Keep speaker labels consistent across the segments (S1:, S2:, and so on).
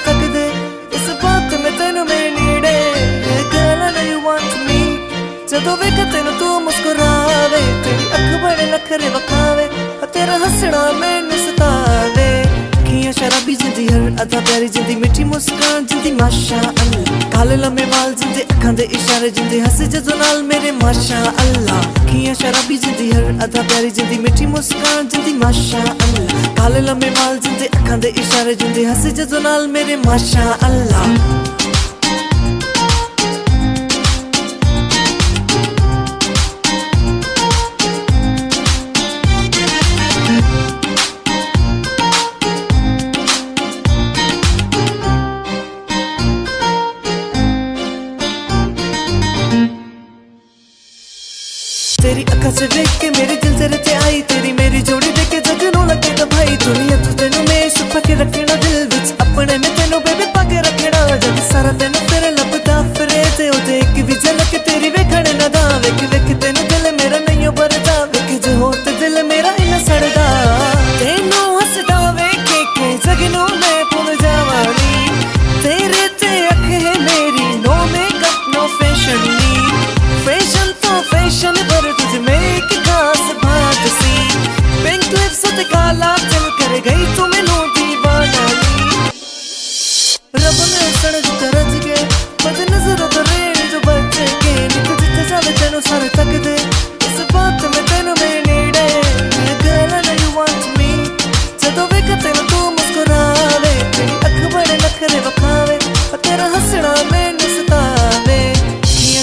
S1: तक दे इस बात में तेनू मैं नीड़े girl I know you want me जदों वेख तेनू तू मुस्कुरावे तेरी अख बड़े नखरे वखावे तेरा हंसना मैनू सतावे अखियां शराबी जिंदी हर अदा प्यारी जिंदी मिठी मुस्कान जिंदी माशा अल्लाह काले लम्मे वाल जिंदे अखां दे इशारे जिंदे हंस जदों नाल मेरे माशा अल्लाह अखियां शराबी जिंदी हर अदा प्यारी जिंदी मिठी मुस्कान जिंदी माशा अल्लाह काले लम्मे वाल जिंदे अखां दे इशारे जिंदे हंस जदों नाल मेरे माशा अल्लाह तेरी अखा से देख के मेरे दिल तेरे ते आई तेरी मेरी जोड़ी देख के जगनों लगे तो भाई दुनिया तू तेनू में छुपा के रखना दिल विच अपने में तेनू बेबी पाके रखना जब सारा दिन तेरे लभदा फिरे ते ओ देख भी झलक तेरी वेखण ना दा वेख वेख तेनू दिल मेरा नहीं भरदा वेख जो होर ते दिल मेरा इना सड़दा तेनू हसदा वेख के जगनों में भूल जावानी तेरे ते अख है मेरी no makeup no fashion fashion तो फैशन पर तुझ में एक खास बात सी पिंक लिप्स ते काला चल कर गई तू मैनू दीवाना रब ने सड़क तरज के बद नजरों तो रेण जो बच के निक जिथे जावे तेनू सारे तक दे इस बात में तेनू मैं नीड़े girl I know you want me जदों वेख तेनू तू मुस्कुरावे तेरी अख बड़े नखरे वखावे तेरा हंसना मैनू सतावे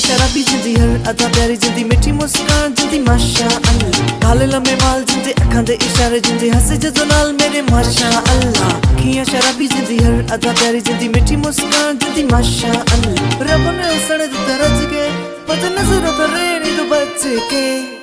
S1: शराबी जिंदी हर अदा प्यारी जिंदी मिठी मुस्कान जिंदी माशा अल्लाह काले लम्मे वाल जिंदे अखां दे इशारे जिंदे हंस जदों नाल मेरे माशा अल्लाह अखियां शराबी जिंदी हर अदा प्यारी जिंदी मिठी मुस्कान जिंदी माशा अल्लाह रब ने सड़क तरज के बद नजरों तो रेणी तो बच के